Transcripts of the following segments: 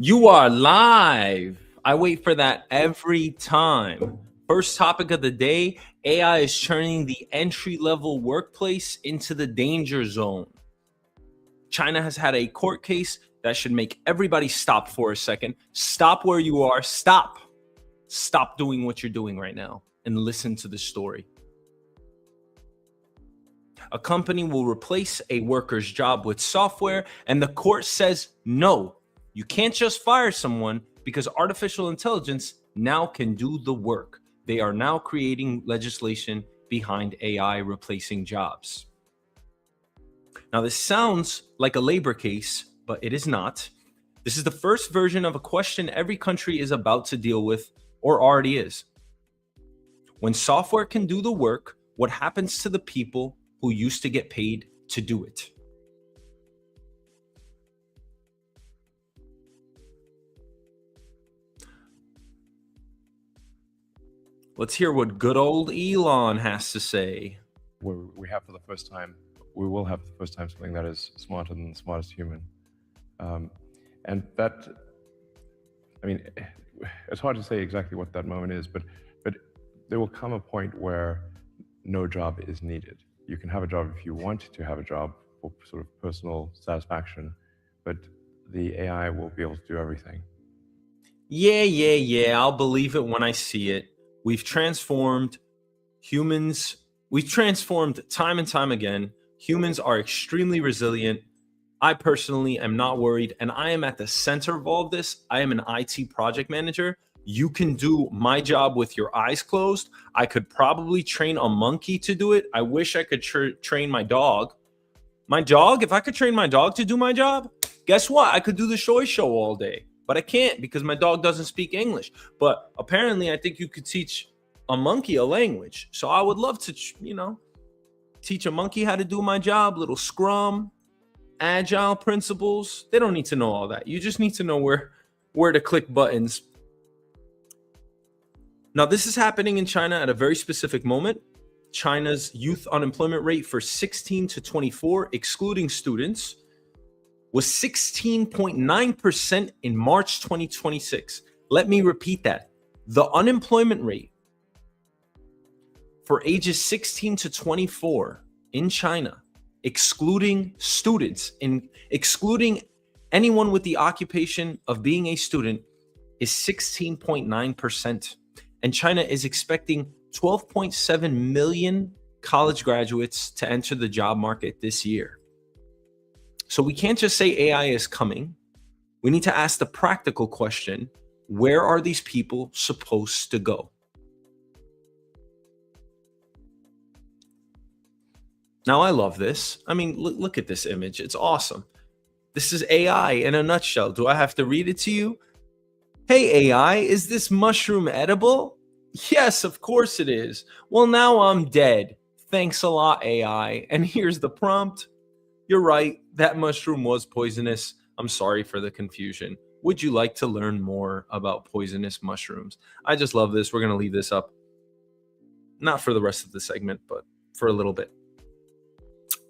You are live. I wait for that every time. First topic of the day, AI is turning the entry-level workplace into the danger zone. China has had a court case that should make everybody stop for a second. Stop where you are. Stop. Stop doing what you're doing right now and listen to the story. A company will replace a worker's job with software, and the court says no. You can't just fire someone because artificial intelligence now can do the work. They are now creating legislation behind AI replacing jobs. Now, this sounds like a labor case, but it is not. This is the first version of a question every country is about to deal with or already is. When software can do the work, what happens to the people who used to get paid to do it? Let's hear what good old Elon has to say. We will have for the first time something that is smarter than the smartest human. And that, I mean, it's hard to say exactly what that moment is, but there will come a point where no job is needed. You can have a job if you want to have a job for sort of personal satisfaction, but the AI will be able to do everything. Yeah, I'll believe it when I see it. We've transformed humans. We've transformed time and time again. Humans are extremely resilient. I personally am not worried, and I am at the center of all of this. I am an IT project manager. You can do my job with your eyes closed. I could probably train a monkey to do it. I wish I could train my dog. My dog, if I could train my dog to do my job, guess what? I could do the Shoy show all day. But I can't because my dog doesn't speak English. But apparently, I think you could teach a monkey a language. So I would love to, teach a monkey how to do my job, little Scrum, Agile principles. They don't need to know all that. You just need to know where to click buttons. Now, this is happening in China at a very specific moment. China's youth unemployment rate for 16 to 24, excluding students, was 16.9% in March 2026. Let me repeat that. The unemployment rate for ages 16 to 24 in China, excluding students and excluding anyone with the occupation of being a student, is 16.9%. And China is expecting 12.7 million college graduates to enter the job market this year. So we can't just say AI is coming. We need to ask the practical question, where are these people supposed to go? Now, I love this. I mean, look at this image. It's awesome. This is AI in a nutshell. Do I have to read it to you? Hey, AI, is this mushroom edible? Yes, of course it is. Well, now I'm dead. Thanks a lot, AI. And here's the prompt. You're right, that mushroom was poisonous. I'm sorry for the confusion. Would you like to learn more about poisonous mushrooms? I just love this. We're going to leave this up. Not for the rest of the segment, but for a little bit.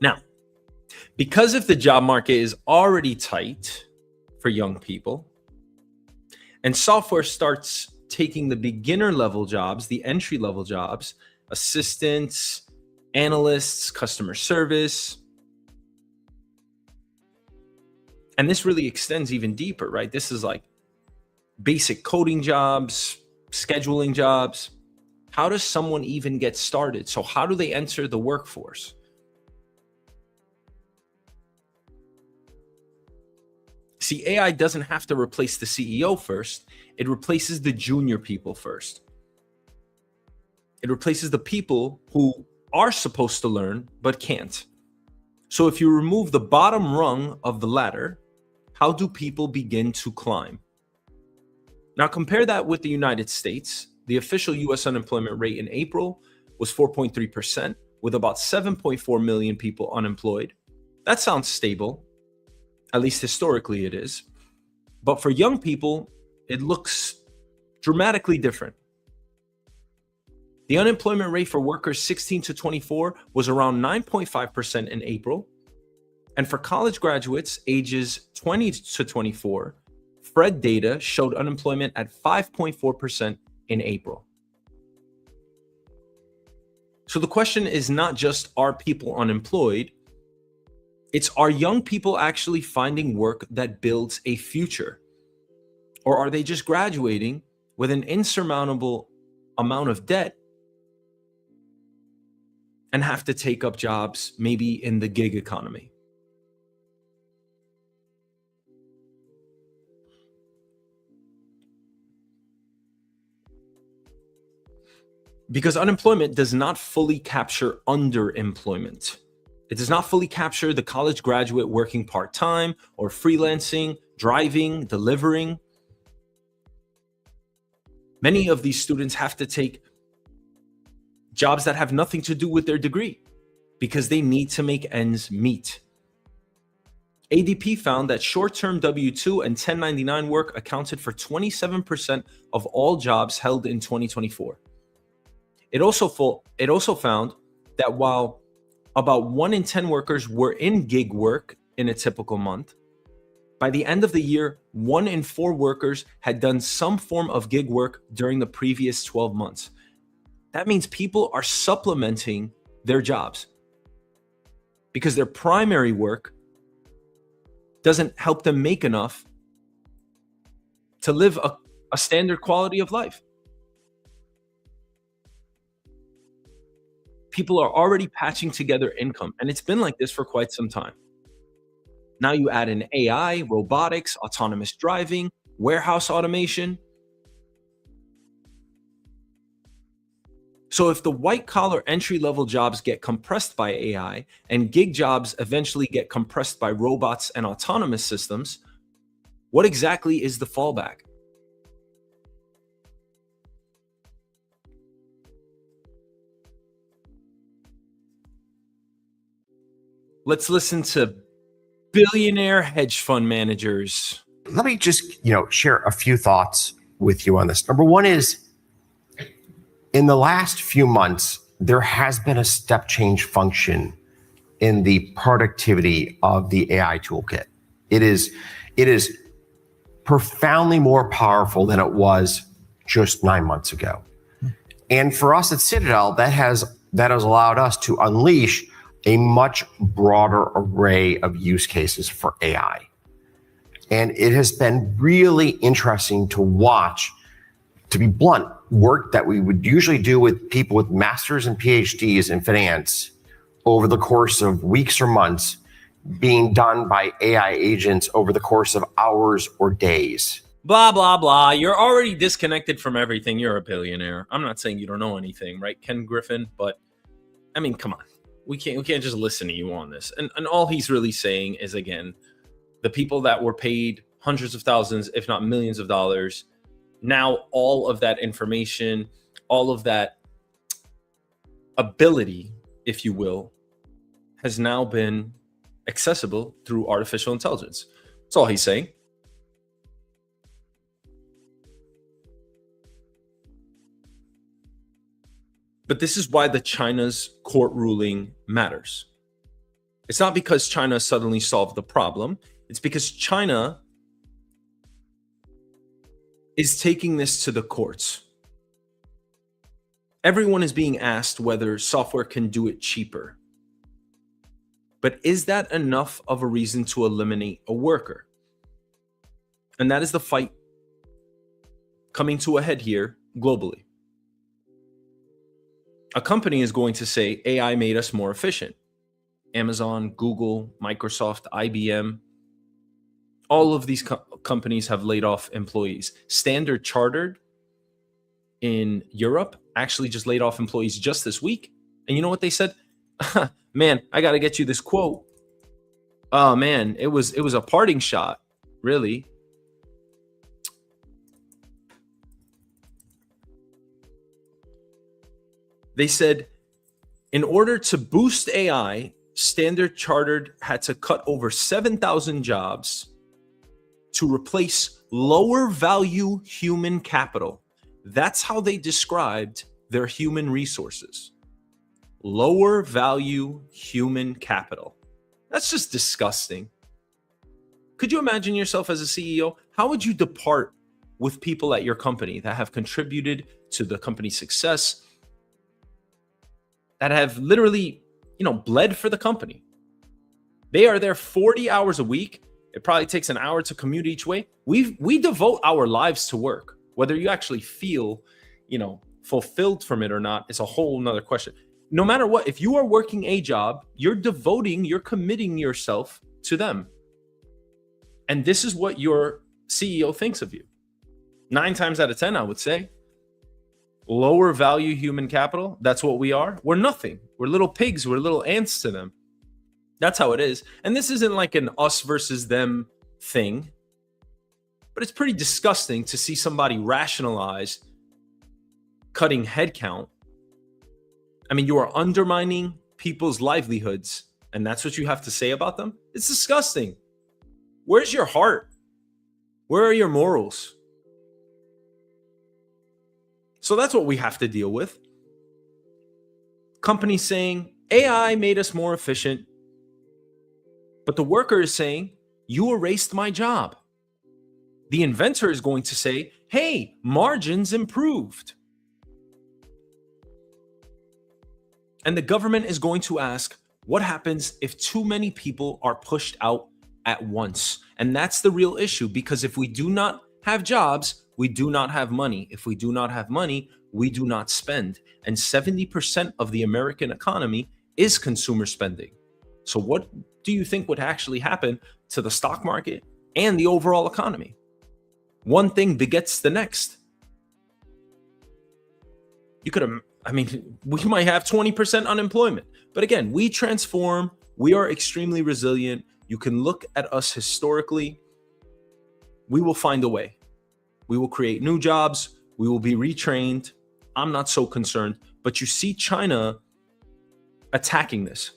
Now, because if the job market is already tight for young people, and software starts taking the beginner level jobs, the entry level jobs, assistants, analysts, customer service, and this really extends even deeper, right? This is like basic coding jobs, scheduling jobs. How does someone even get started? So how do they enter the workforce? See, AI doesn't have to replace the CEO first. It replaces the junior people first. It replaces the people who are supposed to learn but can't. So if you remove the bottom rung of the ladder, how do people begin to climb? Now compare that with the United States. The official US unemployment rate in April was 4.3%, with about 7.4 million people unemployed. That sounds stable. At least historically it is. But for young people, it looks dramatically different. The unemployment rate for workers 16 to 24 was around 9.5% in April. And for college graduates ages 20 to 24, Fred data showed unemployment at 5.4% in April. So the question is not just, are people unemployed? It's, are young people actually finding work that builds a future? Or are they just graduating with an insurmountable amount of debt and have to take up jobs maybe in the gig economy? Because unemployment does not fully capture underemployment. It does not fully capture the college graduate working part-time or freelancing, driving, delivering. Many of these students have to take jobs that have nothing to do with their degree because they need to make ends meet. ADP found that short-term W-2 and 1099 work accounted for 27% of all jobs held in 2024. It also found that while about 1 in 10 workers were in gig work in a typical month, by the end of the year, 1 in 4 workers had done some form of gig work during the previous 12 months. That means people are supplementing their jobs because their primary work doesn't help them make enough to live a standard quality of life. People are already patching together income, and it's been like this for quite some time. Now you add in AI, robotics, autonomous driving, warehouse automation. So if the white-collar entry-level jobs get compressed by AI and gig jobs eventually get compressed by robots and autonomous systems, what exactly is the fallback? Let's listen to billionaire hedge fund managers. Let me just, share a few thoughts with you on this. Number one is, in the last few months, there has been a step change function in the productivity of the AI toolkit. It is profoundly more powerful than it was just 9 months ago. And for us at Citadel, that has allowed us to unleash a much broader array of use cases for AI. And it has been really interesting to watch, to be blunt, work that we would usually do with people with masters and PhDs in finance over the course of weeks or months being done by AI agents over the course of hours or days. Blah, blah, blah. You're already disconnected from everything. You're a billionaire. I'm not saying you don't know anything, right, Ken Griffin? But I mean, come on. We can't just listen to you on this. And all he's really saying is, again, the people that were paid hundreds of thousands, if not millions of dollars, now all of that information, all of that ability, if you will, has now been accessible through artificial intelligence. That's all he's saying. But this is why the China's court ruling matters. It's not because China suddenly solved the problem. It's because China is taking this to the courts. Everyone is being asked whether software can do it cheaper. But is that enough of a reason to eliminate a worker? And that is the fight coming to a head here globally. A company is going to say AI made us more efficient. Amazon, Google, Microsoft, IBM, all of these companies have laid off employees. Standard Chartered in Europe actually just laid off employees just this week. And you know what they said? Man, I got to get you this quote. Oh man, it was a parting shot, really. They said, in order to boost AI, Standard Chartered had to cut over 7,000 jobs to replace lower value human capital. That's how they described their human resources. Lower value human capital. That's just disgusting. Could you imagine yourself as a CEO how would you depart with people at your company that have contributed to the company's success, that have literally, bled for the company? They are there 40 hours a week. It probably takes an hour to commute each way. We devote our lives to work. Whether you actually feel, fulfilled from it or not, it's a whole nother question. No matter what, if you are working a job, you're committing yourself to them. And this is what your CEO thinks of you. 9 times out of 10, I would say. Lower value human capital. That's what we are. We're nothing. We're little pigs. We're little ants to them. That's how it is. And this isn't like an us versus them thing, but it's pretty disgusting to see somebody rationalize cutting headcount. I mean, you are undermining people's livelihoods, and that's what you have to say about them? It's disgusting. Where's your heart? Where are your morals? So that's what we have to deal with. Companies saying, AI made us more efficient. But the worker is saying, you erased my job. The inventor is going to say, hey, margins improved. And the government is going to ask, what happens if too many people are pushed out at once? And that's the real issue, because if we do not have jobs, we do not have money. If we do not have money, we do not spend. And 70% of the American economy is consumer spending. So what do you think would actually happen to the stock market and the overall economy? One thing begets the next. We might have 20% unemployment. But again, we transform. We are extremely resilient. You can look at us historically. We will find a way. We will create new jobs. We will be retrained. I'm not so concerned. But you see China attacking this.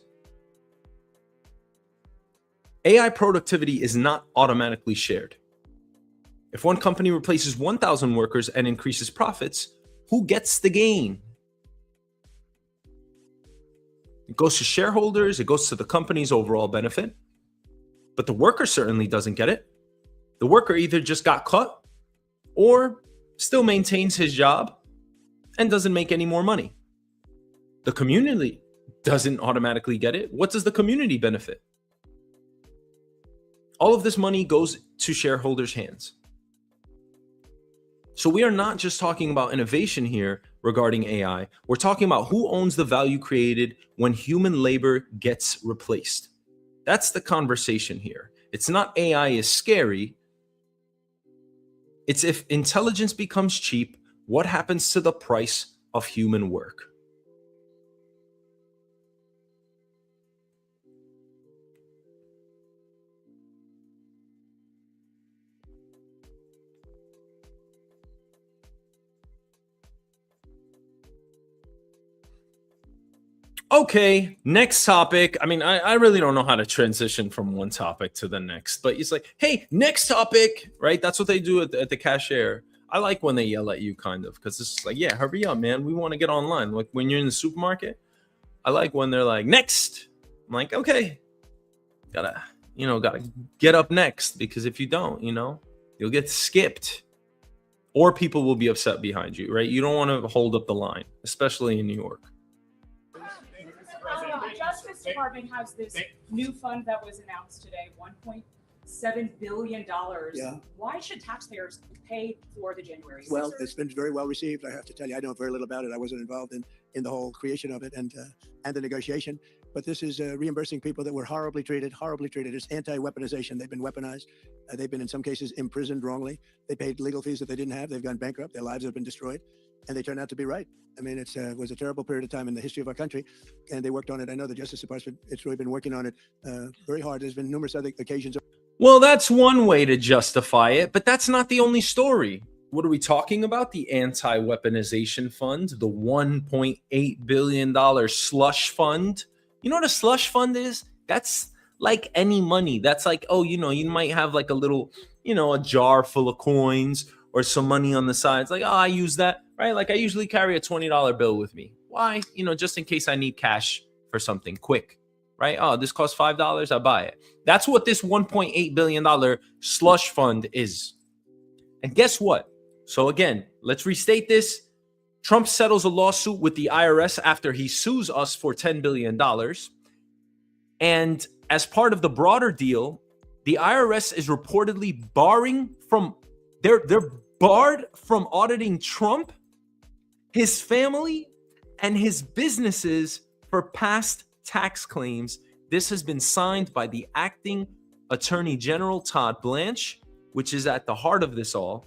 AI productivity is not automatically shared. If one company replaces 1,000 workers and increases profits, who gets the gain? It goes to shareholders. It goes to the company's overall benefit. But the worker certainly doesn't get it. The worker either just got cut or still maintains his job and doesn't make any more money. The community doesn't automatically get it. What does the community benefit? All of this money goes to shareholders' hands. So we are not just talking about innovation here regarding AI. We're talking about who owns the value created when human labor gets replaced. That's the conversation here. It's not AI is scary. It's if intelligence becomes cheap, what happens to the price of human work? Okay, next topic. I really don't know how to transition from one topic to the next, but it's like, hey, next topic, right? That's what they do at the cashier. I like when they yell at you, kind of, because it's like, yeah, hurry up, man. We want to get online. Like when you're in the supermarket, I like when they're like, next. I'm like, okay, gotta get up next, because if you don't, you'll get skipped, or people will be upset behind you, right? You don't want to hold up the line, especially in New York. Justice Department has this new fund that was announced today, $1.7 billion. Yeah. Why should taxpayers pay for the January 6th? Well, it's been very well received. I have to tell you, I know very little about it. I wasn't involved in the whole creation of it and the negotiation. But this is reimbursing people that were horribly treated. It's anti-weaponization. They've been weaponized. They've been, in some cases, imprisoned wrongly. They paid legal fees that they didn't have. They've gone bankrupt. Their lives have been destroyed. And they turned out to be right. I mean, it was a terrible period of time in the history of our country, and they worked on it. I know the Justice Department, it's really been working on it very hard. There's been numerous other occasions. Well, that's one way to justify it, but that's not the only story. What are we talking about? The anti-weaponization fund, the $1.8 billion slush fund. You know what a slush fund is? That's like any money. That's like, you might have like a little, a jar full of coins or some money on the sides. Like, I use that. Right? Like I usually carry a $20 bill with me. Why? Just in case I need cash for something quick, right? Oh, this costs $5. I buy it. That's what this $1.8 billion slush fund is. And guess what? So again, let's restate this. Trump settles a lawsuit with the IRS after he sues us for $10 billion. And as part of the broader deal, the IRS is reportedly they're barred from auditing Trump, his family, and his businesses for past tax claims. This has been signed by the acting Attorney General Todd Blanche, which is at the heart of this all.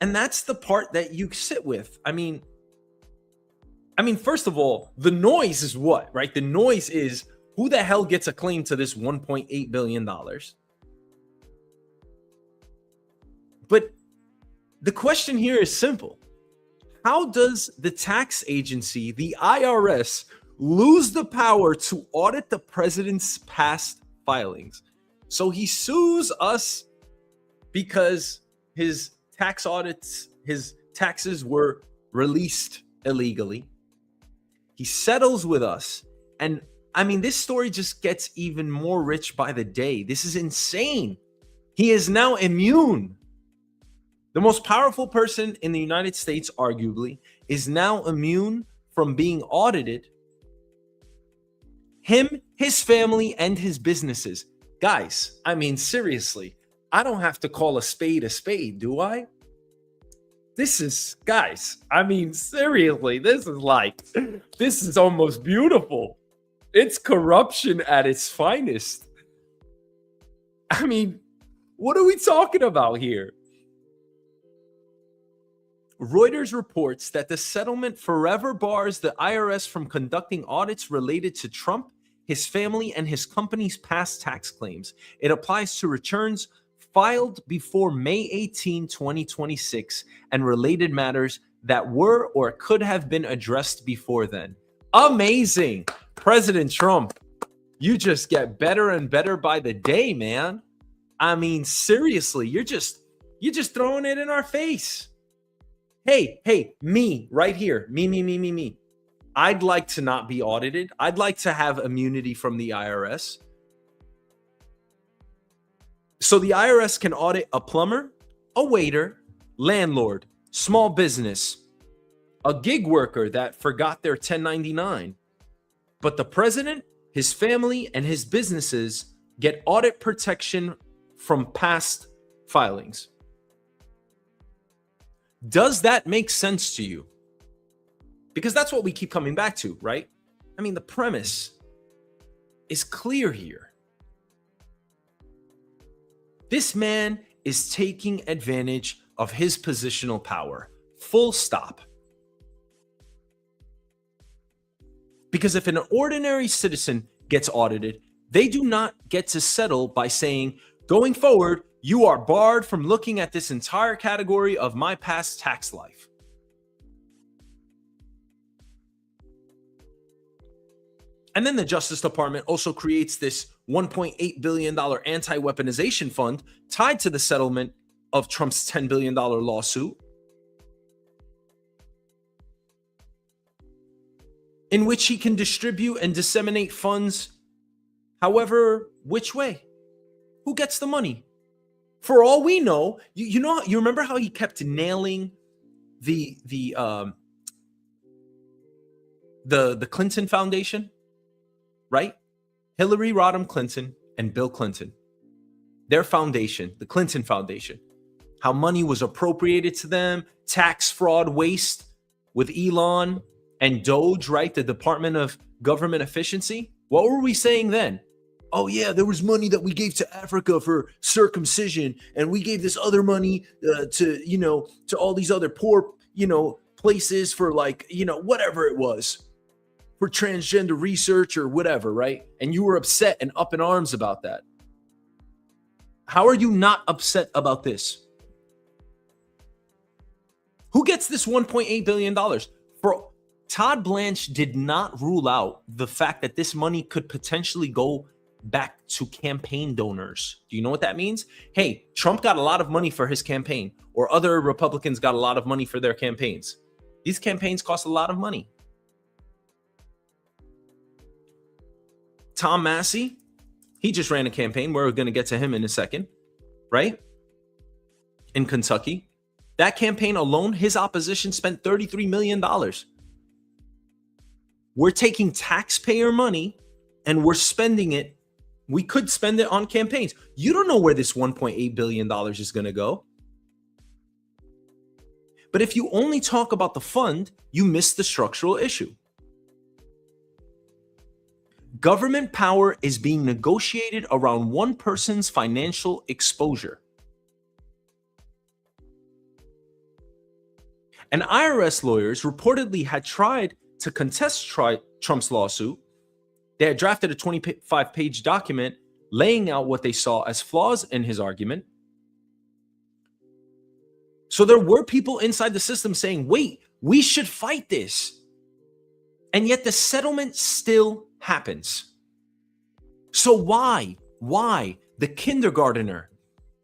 And that's the part that you sit with. I mean, first of all, the noise is what, right? The noise is who the hell gets a claim to this $1.8 billion? But the question here is simple. How does the tax agency, the IRS, lose the power to audit the president's past filings? So he sues us because his tax audits, his taxes were released illegally. He settles with us. And I mean, this story just gets even more rich by the day. This is insane. He is now immune. The most powerful person in the United States, arguably, is now immune from being audited. Him, his family, and his businesses. Guys, I mean, seriously, I don't have to call a spade, do I? Guys, I mean, seriously, this is almost beautiful. It's corruption at its finest. I mean, what are we talking about here? Reuters reports that the settlement forever bars the IRS from conducting audits related to Trump, his family, and his company's past tax claims. It applies to returns filed before May 18, 2026, and related matters that were or could have been addressed before then. Amazing. President Trump, you just get better and better by the day, man. I mean, seriously, you're just throwing it in our face. Hey, me right here. Me. I'd like to not be audited. I'd like to have immunity from the IRS. So the IRS can audit a plumber, a waiter, landlord, small business, a gig worker that forgot their 1099. But the president, his family, and his businesses get audit protection from past filings. Does that make sense to you? Because that's what we keep coming back to, right? I mean, the premise is clear here. This man is taking advantage of his positional power. Full stop. Because if an ordinary citizen gets audited, they do not get to settle by saying, going forward, you are barred from looking at this entire category of my past tax life. And then the Justice Department also creates this $1.8 billion anti-weaponization fund tied to the settlement of Trump's $10 billion lawsuit, in which he can distribute and disseminate funds however which way. Who gets the money? For all we know, you remember how he kept nailing the Clinton Foundation, right? Hillary Rodham Clinton and Bill Clinton, their foundation, the Clinton Foundation, how money was appropriated to them, tax fraud, waste with Elon and Doge, right? The Department of Government Efficiency. What were we saying then? Oh yeah, there was money that we gave to Africa for circumcision, and we gave this other money to all these other poor, places for whatever it was, for transgender research or whatever, right? And you were upset and up in arms about that. How are you not upset about this? Who gets this $1.8 billion? For Todd Blanche did not rule out the fact that this money could potentially go back to campaign donors. Do you know what that means? Hey, Trump got a lot of money for his campaign, or other Republicans got a lot of money for their campaigns. These campaigns cost a lot of money. Tom Massey, he just ran a campaign. We're going to get to him in a second, right? in Kentucky. That campaign alone, his opposition spent $33 million. We're taking taxpayer money and we're spending it. We could spend it on campaigns. You don't know where this $1.8 billion is going to go. But if you only talk about the fund, you miss the structural issue. Government power is being negotiated around one person's financial exposure. And IRS lawyers reportedly had tried to contest Trump's lawsuit. They had drafted a 25-page document laying out what they saw as flaws in his argument. So there were people inside the system saying, wait, we should fight this. And yet the settlement still happens. So why? The kindergartner,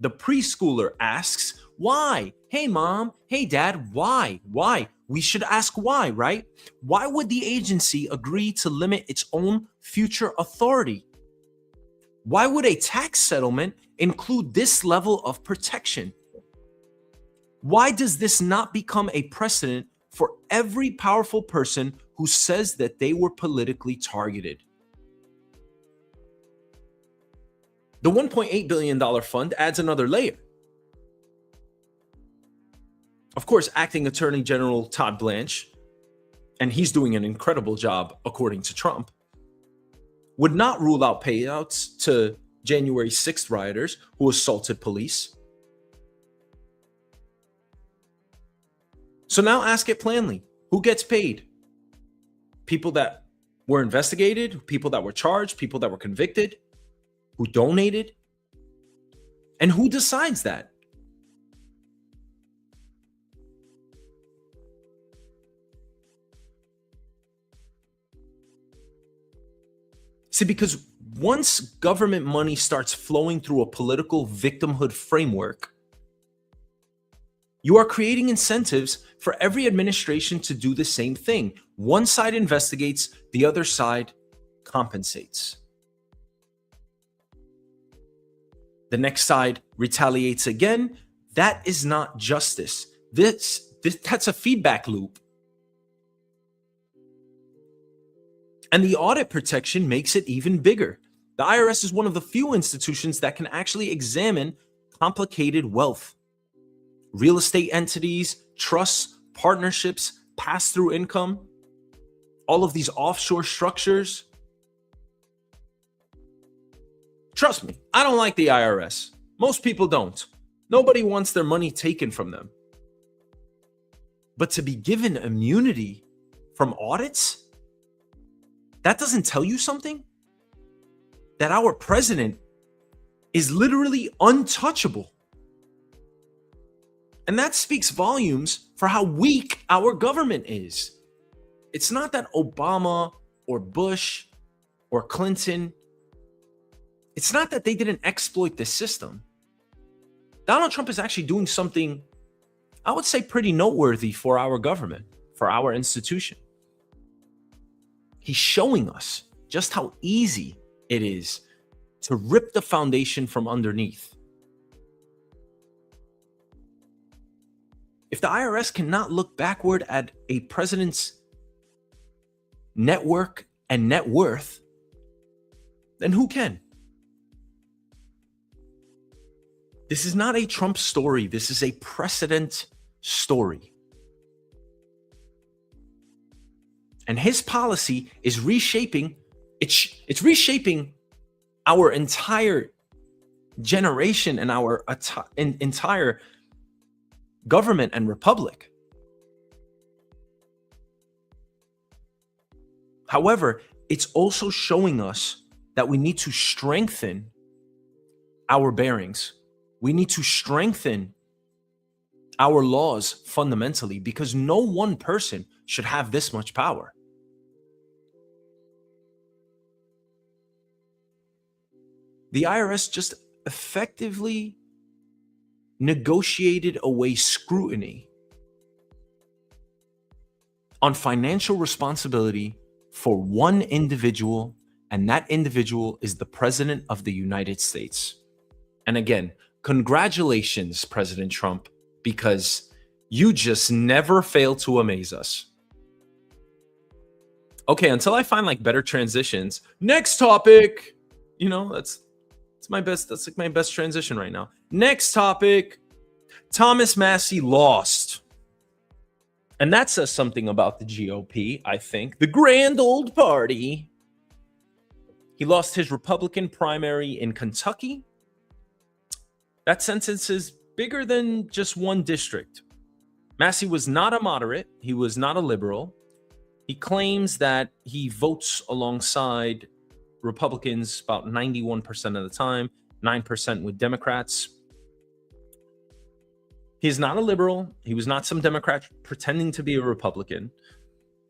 the preschooler asks, why? Hey, mom, hey, dad, why? We should ask why, right? Why would the agency agree to limit its own future authority? Why would a tax settlement include this level of protection? Why does this not become a precedent for every powerful person who says that they were politically targeted? The $1.8 billion fund adds another layer. Of course, acting Attorney General Todd Blanche, and he's doing an incredible job according to Trump, would not rule out payouts to January 6th rioters who assaulted police. So now ask it plainly. Who gets paid? People that were investigated, people that were charged, people that were convicted, who donated? And who decides that? See, because once government money starts flowing through a political victimhood framework, you are creating incentives for every administration to do the same thing. One side investigates, the other side compensates. The next side retaliates again. That is not justice. That's a feedback loop. And the audit protection makes it even bigger. The IRS is one of the few institutions that can actually examine complicated wealth. Real estate entities, trusts, partnerships, pass-through income, all of these offshore structures. Trust me, I don't like the IRS. Most people don't. Nobody wants their money taken from them. But to be given immunity from audits, that doesn't tell you something? That our president is literally untouchable. And that speaks volumes for how weak our government is. It's not that Obama or Bush or Clinton, it's not that they didn't exploit the system. Donald Trump is actually doing something, I would say, pretty noteworthy for our government, for our institution. He's showing us just how easy it is to rip the foundation from underneath. If the IRS cannot look backward at a president's network and net worth, then who can? This is not a Trump story. This is a precedent story. And his policy is reshaping, it's reshaping our entire generation and our entire government and republic. However, it's also showing us that we need to strengthen our bearings. We need to strengthen our laws fundamentally, because no one person should have this much power. The IRS just effectively negotiated away scrutiny on financial responsibility for one individual, and that individual is the President of the United States. And again, Congratulations, President Trump, because you just never fail to amaze us. Okay, until I find like better transitions. Next topic. You know, that's my best. That's like my best transition right now. Next topic. Thomas Massie lost. And that says something about the GOP, I think. The grand old party. He lost his Republican primary in Kentucky. That sentence is bigger than just one district. Massie was not a moderate. He was not a liberal. He claims that he votes alongside Republicans about 91% of the time, 9% with Democrats. He's not a liberal. He was not some Democrat pretending to be a Republican.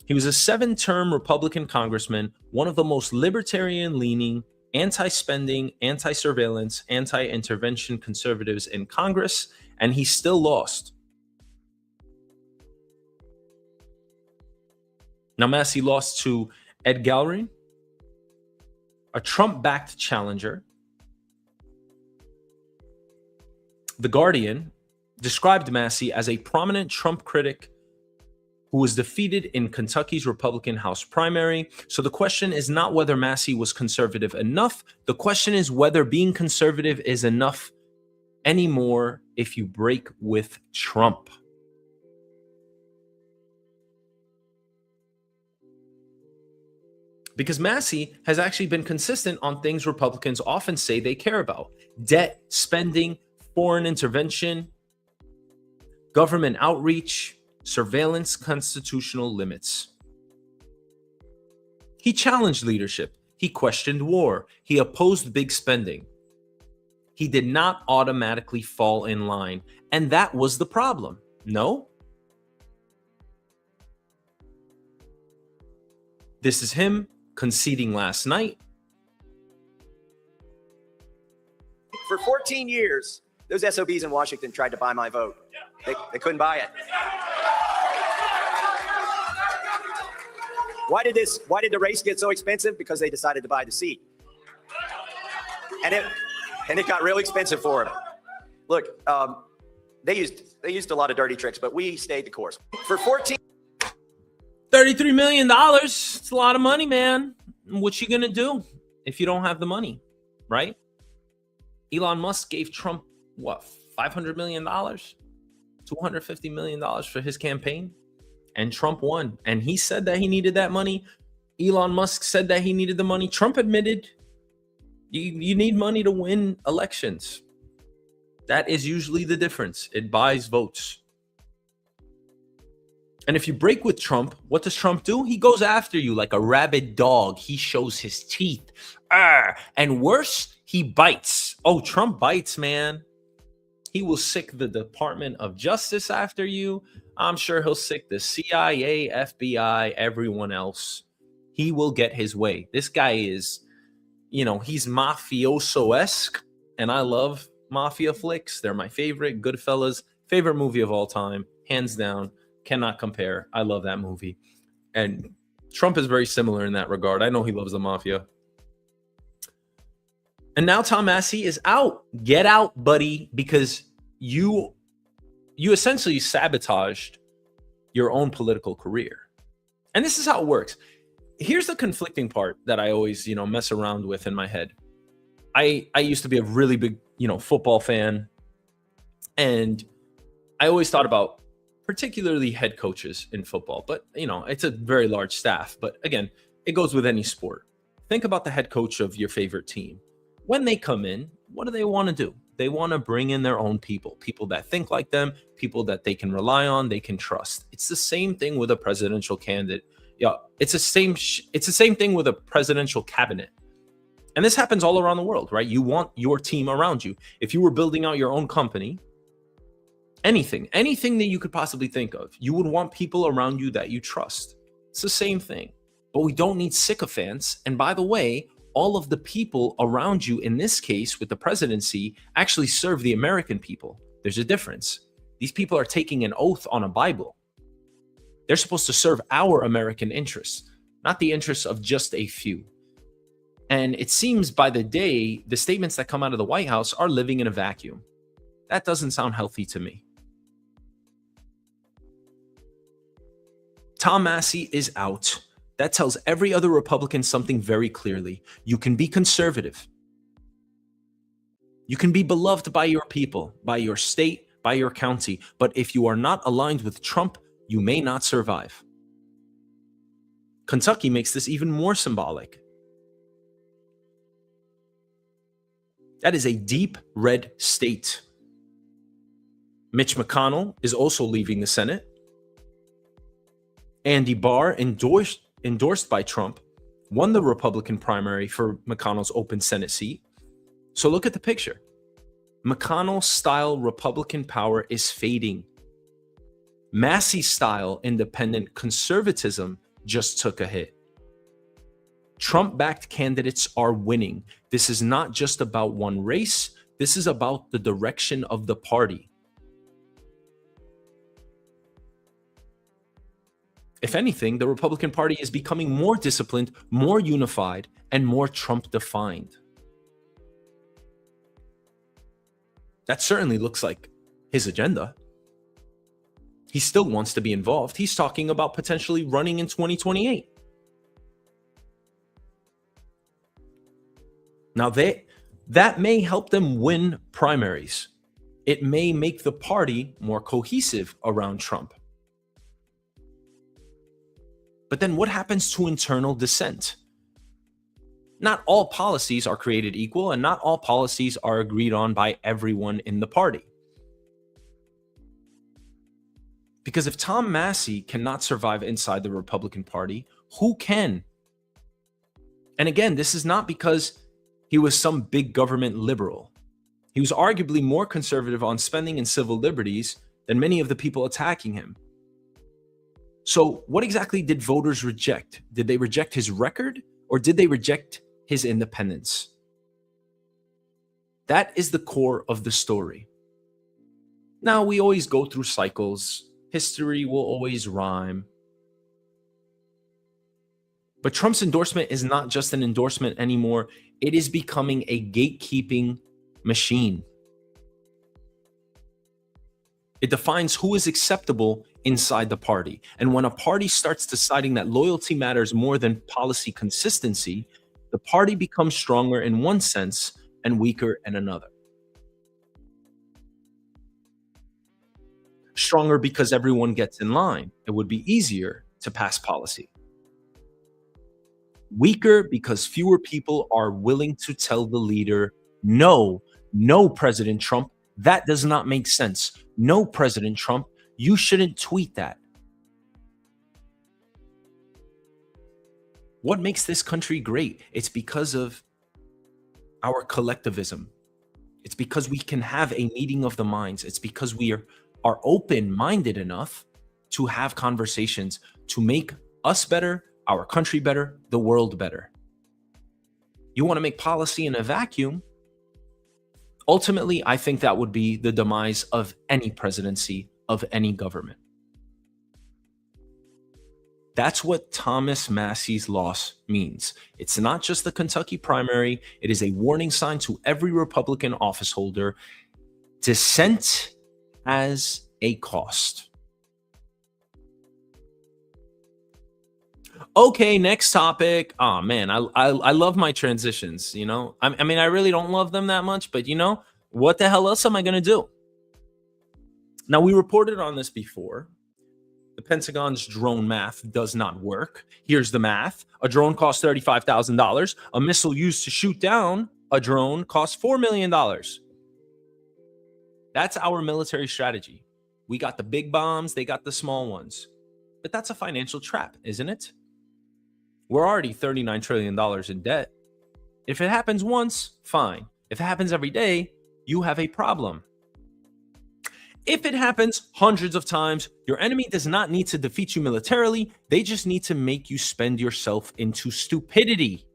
He was a 7-term Republican congressman, one of the most libertarian-leaning, anti-spending, anti-surveillance, anti-intervention conservatives in Congress, and he still lost. Now, Massie lost to Ed Gallery, a Trump-backed challenger. The Guardian described Massie as a prominent Trump critic who was defeated in Kentucky's Republican House primary. So the question is not whether Massie was conservative enough. The question is whether being conservative is enough anymore if you break with Trump. Because Massie has actually been consistent on things Republicans often say they care about: debt, spending, foreign intervention, government outreach, surveillance, constitutional limits. He challenged leadership. He questioned war. He opposed big spending. He did not automatically fall in line. And that was the problem. No? This is him conceding last night. For 14 years, those SOBs in Washington tried to buy my vote. They couldn't buy it. Why did the race get so expensive? Because they decided to buy the seat. And it got real expensive for them. Look, they used a lot of dirty tricks, but we stayed the course. For $33 million. It's a lot of money, man. What you gonna do if you don't have the money, right? Elon Musk gave Trump, what, $500 million? $250 million for his campaign? And Trump won. And he said that he needed that money. Elon Musk said that he needed the money. Trump admitted you need money to win elections. That is usually the difference. It buys votes. And if you break with Trump, what does Trump do? He goes after you like a rabid dog. He shows his teeth. And worse, he bites. Oh, Trump bites, man. He will sick the Department of Justice after you. I'm sure he'll sick the CIA, FBI, everyone else. He will get his way. This guy is, he's mafioso-esque. And I love mafia flicks. They're my favorite. Goodfellas, favorite movie of all time. Hands down. Cannot compare. I love that movie. And Trump is very similar in that regard. I know he loves the mafia. And now Tom Massie is out. Get out, buddy, because you essentially sabotaged your own political career. And this is how it works. Here's the conflicting part that I always, mess around with in my head. I used to be a really big, football fan. And I always thought about particularly head coaches in football, but it's a very large staff. But again, it goes with any sport. Think about the head coach of your favorite team. When they come in, what do they want to do? They want to bring in their own people that think like them, people that they can rely on, they can trust. It's the same thing with a presidential candidate. Yeah, it's the same thing with a presidential cabinet. And this happens all around the world, right? You want your team around you. If you were building out your own company, anything that you could possibly think of, you would want people around you that you trust. It's the same thing. But we don't need sycophants. And by the way, all of the people around you in this case with the presidency actually serve the American people. There's a difference. These people are taking an oath on a Bible. They're supposed to serve our American interests, not the interests of just a few. And it seems by the day, the statements that come out of the White House are living in a vacuum. That doesn't sound healthy to me. Tom Massey is out. That tells every other Republican something very clearly. You can be conservative. You can be beloved by your people, by your state, by your county. But if you are not aligned with Trump, you may not survive. Kentucky makes this even more symbolic. That is a deep red state. Mitch McConnell is also leaving the Senate. Andy Barr, endorsed by Trump, won the Republican primary for McConnell's open Senate seat. So look at the picture. McConnell-style Republican power is fading. Massey-style independent conservatism just took a hit. Trump-backed candidates are winning. This is not just about one race. This is about the direction of the party. If anything, the Republican Party is becoming more disciplined, more unified, and more Trump-defined. That certainly looks like his agenda. He still wants to be involved. He's talking about potentially running in 2028. Now, that may help them win primaries. It may make the party more cohesive around Trump. But then what happens to internal dissent? Not all policies are created equal, and not all policies are agreed on by everyone in the party. Because if Tom Massey cannot survive inside the Republican Party, who can? And again, this is not because he was some big government liberal. He was arguably more conservative on spending and civil liberties than many of the people attacking him. So what exactly did voters reject? Did they reject his record, or did they reject his independence? That is the core of the story. Now, we always go through cycles. History will always rhyme. But Trump's endorsement is not just an endorsement anymore. It is becoming a gatekeeping machine. It defines who is acceptable inside the party. And when a party starts deciding that loyalty matters more than policy consistency, the party becomes stronger in one sense and weaker in another. Stronger because everyone gets in line. It would be easier to pass policy. Weaker because fewer people are willing to tell the leader, no, President Trump, that does not make sense. No, President Trump, you shouldn't tweet that. What makes this country great? It's because of our collectivism. It's because we can have a meeting of the minds. It's because we are open-minded enough to have conversations to make us better, our country better, the world better. You want to make policy in a vacuum? Ultimately, I think that would be the demise of any presidency, of any government. That's what Thomas Massey's loss means. It's not just the Kentucky primary. It is a warning sign to every Republican office holder. Dissent has a cost. Okay, next topic. Oh man, I love my transitions, you know? I mean, I really don't love them that much, but you know, what the hell else am I going to do? Now, we reported on this before. The Pentagon's drone math does not work. Here's the math. A drone costs $35,000. A missile used to shoot down a drone costs $4 million. That's our military strategy. We got the big bombs, they got the small ones. But that's a financial trap, isn't it? We're already $39 trillion in debt. If it happens once, fine. If it happens every day, you have a problem. If it happens hundreds of times, your enemy does not need to defeat you militarily. They just need to make you spend yourself into stupidity.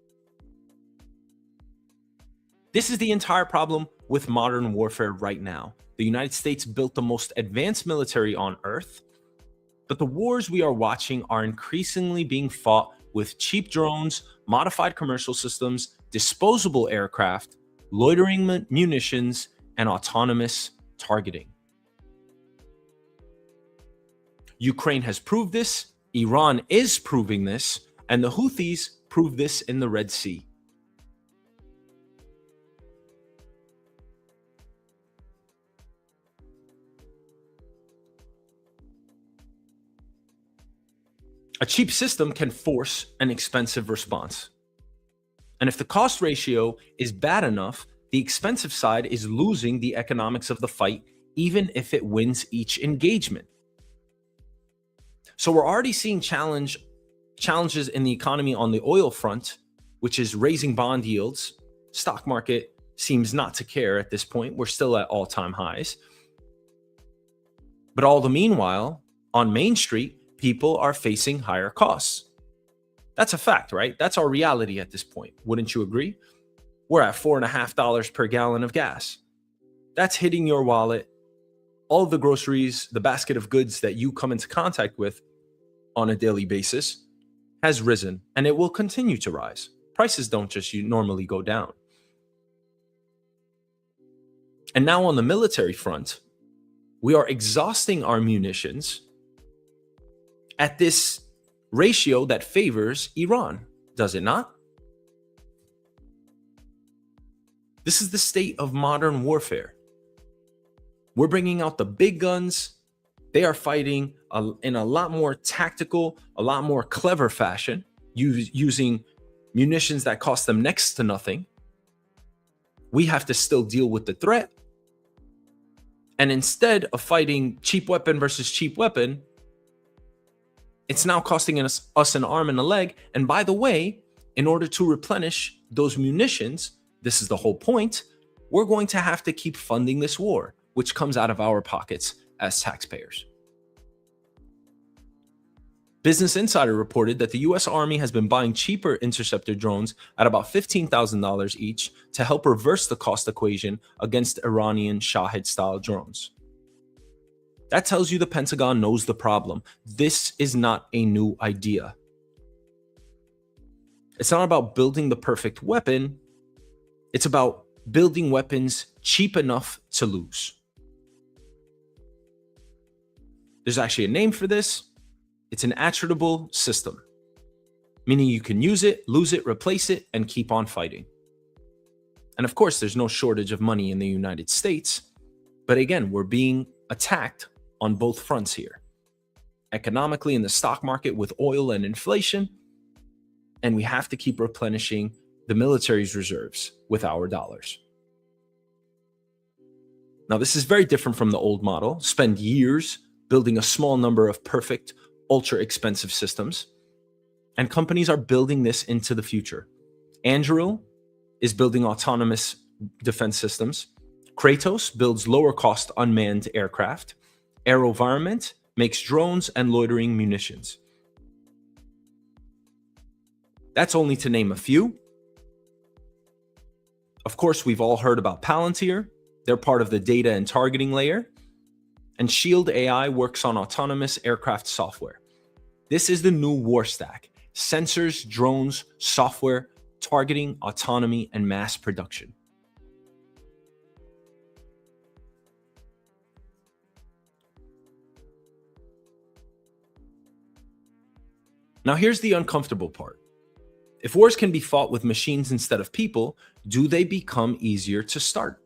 This is the entire problem with modern warfare right now. The United States built the most advanced military on earth, but the wars we are watching are increasingly being fought with cheap drones, modified commercial systems, disposable aircraft, loitering munitions, and autonomous targeting. Ukraine has proved this, Iran is proving this, and the Houthis prove this in the Red Sea. A cheap system can force an expensive response. And if the cost ratio is bad enough, the expensive side is losing the economics of the fight, even if it wins each engagement. So we're already seeing challenges in the economy on the oil front, which is raising bond yields. Stock market seems not to care at this point. We're still at all-time highs. But all the meanwhile, on Main Street, people are facing higher costs. That's a fact, right? That's our reality at this point. Wouldn't you agree? We're at $4.50 per gallon of gas. That's hitting your wallet. All of the groceries, the basket of goods that you come into contact with on a daily basis has risen, and it will continue to rise. Prices don't just normally go down. And now on the military front, we are exhausting our munitions at this ratio that favors Iran, does it not? This is the state of modern warfare. We're bringing out the big guns. They are fighting in a lot more tactical, a lot more clever fashion, using munitions that cost them next to nothing. We have to still deal with the threat. And instead of fighting cheap weapon versus cheap weapon, it's now costing us an arm and a leg. And by the way, in order to replenish those munitions, this is the whole point, we're going to have to keep funding this war, which comes out of our pockets as taxpayers. Business Insider reported that the US Army has been buying cheaper interceptor drones at about $15,000 each to help reverse the cost equation against Iranian Shahed-style drones. That tells you the Pentagon knows the problem. This is not a new idea. It's not about building the perfect weapon. It's about building weapons cheap enough to lose. There's actually a name for this. It's an attritable system, meaning you can use it, lose it, replace it, and keep on fighting. And of course, there's no shortage of money in the United States. But again, we're being attacked on both fronts here. Economically in the stock market with oil and inflation, and we have to keep replenishing the military's reserves with our dollars. Now, this is very different from the old model. Spend years building a small number of perfect, ultra expensive systems. And companies are building this into the future. Anduril is building autonomous defense systems. Kratos builds lower cost unmanned aircraft. AeroVironment makes drones and loitering munitions. That's only to name a few. Of course, we've all heard about Palantir. They're part of the data and targeting layer. And Shield AI works on autonomous aircraft software. This is the new war stack: sensors, drones, software, targeting, autonomy, and mass production. Now, here's the uncomfortable part. If wars can be fought with machines instead of people, do they become easier to start?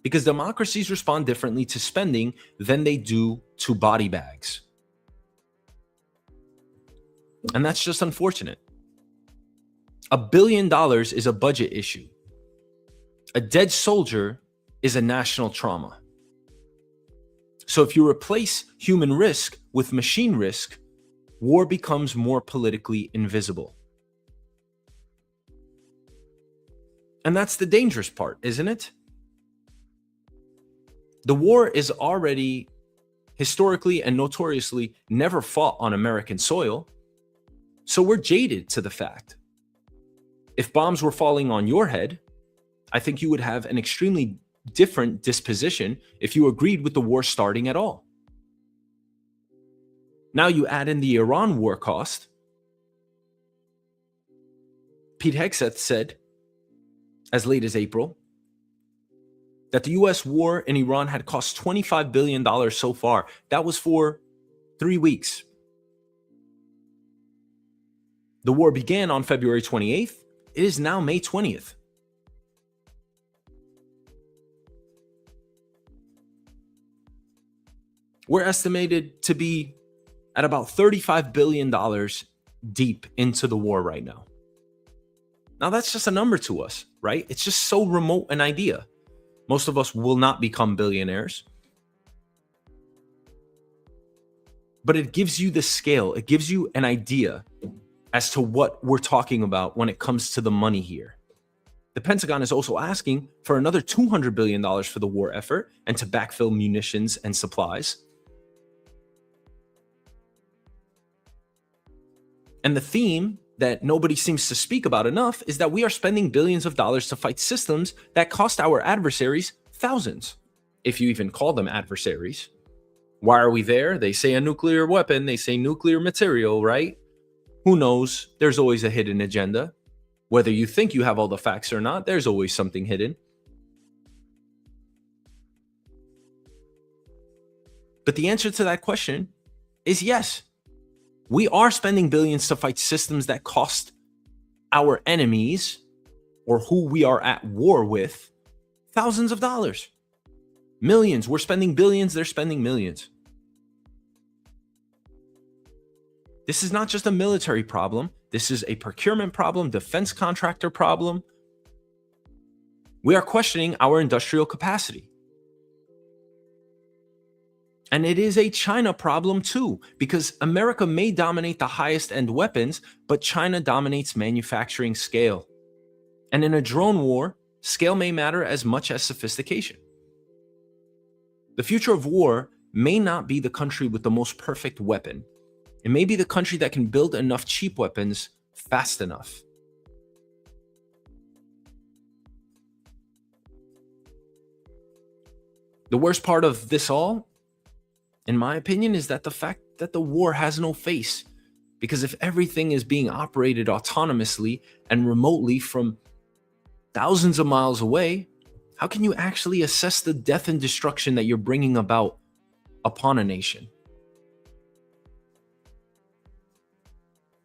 Because democracies respond differently to spending than they do to body bags. And that's just unfortunate. $1 billion is a budget issue. A dead soldier is a national trauma. So if you replace human risk with machine risk, war becomes more politically invisible. And that's the dangerous part, isn't it? The war is already historically and notoriously never fought on American soil. So we're jaded to the fact. If bombs were falling on your head, I think you would have an extremely different disposition if you agreed with the war starting at all. Now you add in the Iran war cost. Pete Hegseth said, as late as April, that the US war in Iran had cost $25 billion so far. That was for 3 weeks. The war began on February 28th. It is now May 20th. We're estimated to be at about $35 billion deep into the war right now. Now, that's just a number to us, right? It's just so remote an idea. Most of us will not become billionaires. But it gives you the scale. It gives you an idea as to what we're talking about when it comes to the money here. The Pentagon is also asking for another $200 billion for the war effort and to backfill munitions and supplies. And the theme that nobody seems to speak about enough is that we are spending billions of dollars to fight systems that cost our adversaries thousands, if you even call them adversaries. Why are we there? They say a nuclear weapon, they say nuclear material, right? Who knows? There's always a hidden agenda. Whether you think you have all the facts or not, there's always something hidden. But the answer to that question is yes. We are spending billions to fight systems that cost our enemies, or who we are at war with, thousands of dollars. Millions. We're spending billions, they're spending millions. This is not just a military problem. This is a procurement problem, defense contractor problem. We are questioning our industrial capacity. And it is a China problem too, because America may dominate the highest end weapons, but China dominates manufacturing scale. And in a drone war, scale may matter as much as sophistication. The future of war may not be the country with the most perfect weapon. It may be the country that can build enough cheap weapons fast enough. The worst part of this all, in my opinion, is that the fact that the war has no face. Because if everything is being operated autonomously and remotely from thousands of miles away, how can you actually assess the death and destruction that you're bringing about upon a nation?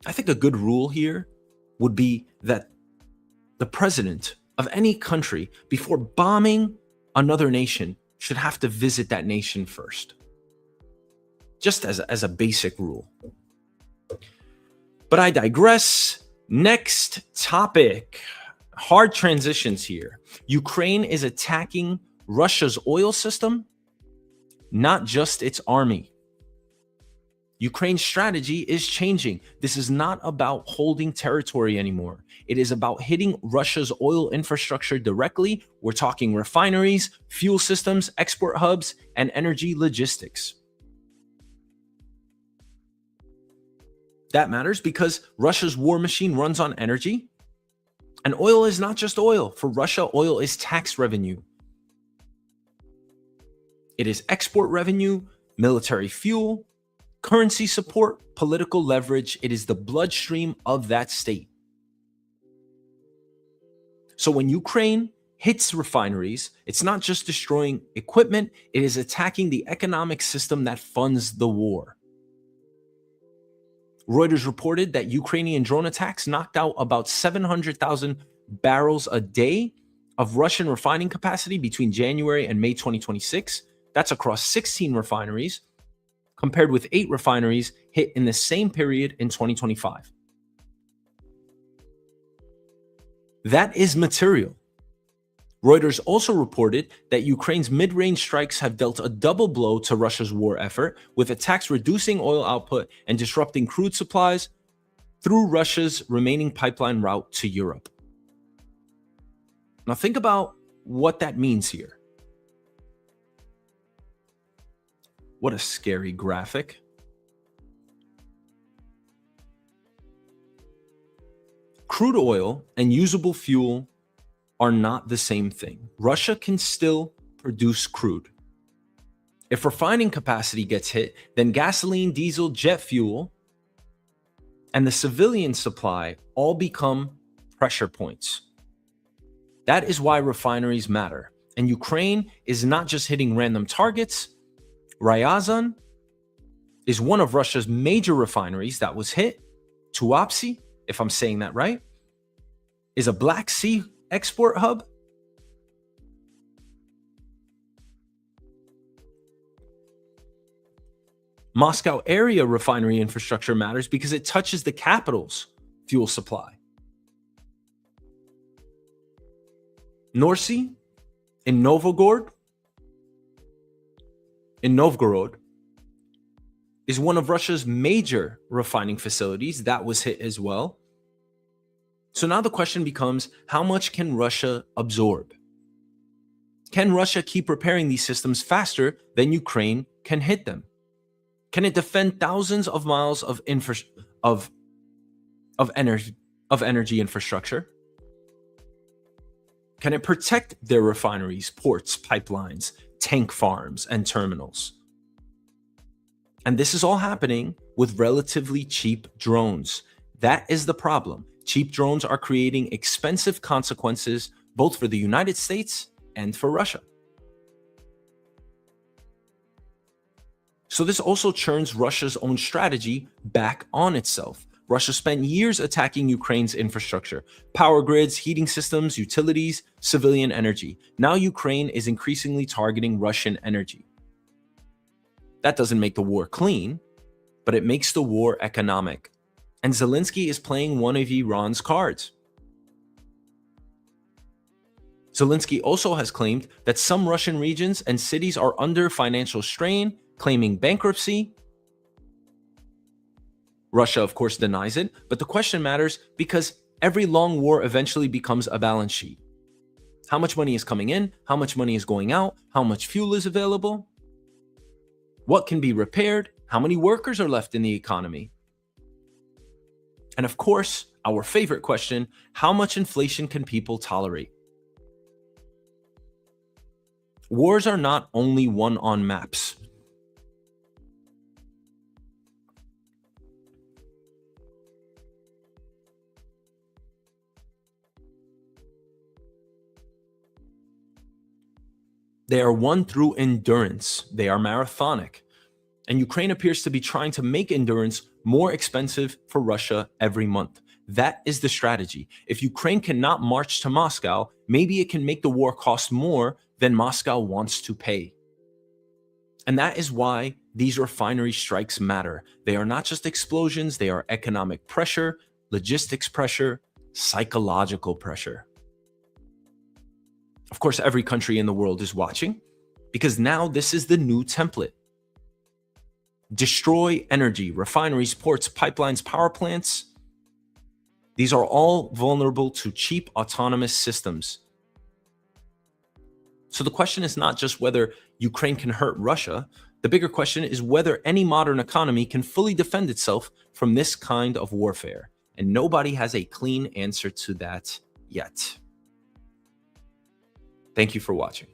I think a good rule here would be that the president of any country, before bombing another nation, should have to visit that nation first. Just as a basic rule. But I digress. Next topic. Hard transitions here. Ukraine is attacking Russia's oil system, not just its army. Ukraine's strategy is changing. This is not about holding territory anymore. It is about hitting Russia's oil infrastructure directly. We're talking refineries, fuel systems, export hubs, and energy logistics. That matters because Russia's war machine runs on energy. And oil is not just oil. For Russia, oil is tax revenue. It is export revenue, military fuel, currency support, political leverage. It is the bloodstream of that state. So when Ukraine hits refineries, it's not just destroying equipment, it is attacking the economic system that funds the war. Reuters reported that Ukrainian drone attacks knocked out about 700,000 barrels a day of Russian refining capacity between January and May 2026. That's across 16 refineries, compared with 8 refineries hit in the same period in 2025. That is material. Reuters also reported that Ukraine's mid-range strikes have dealt a double blow to Russia's war effort, with attacks reducing oil output and disrupting crude supplies through Russia's remaining pipeline route to Europe. Now think about what that means here. What a scary graphic. Crude oil and usable fuel are not the same thing. Russia can still produce crude. If refining capacity gets hit, then gasoline, diesel, jet fuel, and the civilian supply all become pressure points. That is why refineries matter. And Ukraine is not just hitting random targets. Ryazan is one of Russia's major refineries that was hit. Tuapse, if I'm saying that right, is a Black Sea export hub. Moscow area refinery infrastructure matters because it touches the capital's fuel supply. Norsy in Novgorod is one of Russia's major refining facilities that was hit as well. So now the question becomes, how much can Russia absorb? Can Russia keep repairing these systems faster than Ukraine can hit them? Can it defend thousands of miles of energy infrastructure? Can it protect their refineries, ports, pipelines, tank farms, and terminals? And this is all happening with relatively cheap drones. That is the problem. Cheap drones are creating expensive consequences both for the United States and for Russia. So this also churns Russia's own strategy back on itself. Russia spent years attacking Ukraine's infrastructure, power grids, heating systems, utilities, civilian energy. Now Ukraine is increasingly targeting Russian energy. That doesn't make the war clean, but it makes the war economic. And Zelensky is playing one of Iran's cards. Zelensky also has claimed that some Russian regions and cities are under financial strain, claiming bankruptcy. Russia, of course, denies it, but the question matters because every long war eventually becomes a balance sheet. How much money is coming in? How much money is going out? How much fuel is available? What can be repaired? How many workers are left in the economy? And of course, our favorite question, how much inflation can people tolerate? Wars are not only won on maps. They are won through endurance. They are marathonic. And Ukraine appears to be trying to make endurance more expensive for Russia every month. That is the strategy. If Ukraine cannot march to Moscow, maybe it can make the war cost more than Moscow wants to pay. And that is why these refinery strikes matter. They are not just explosions, they are economic pressure, logistics pressure, psychological pressure. Of course, every country in the world is watching because now this is the new template. Destroy energy, refineries, ports, pipelines, power plants. These are all vulnerable to cheap autonomous systems. So the question is not just whether Ukraine can hurt Russia. The bigger question is whether any modern economy can fully defend itself from this kind of warfare. And nobody has a clean answer to that yet. Thank you for watching.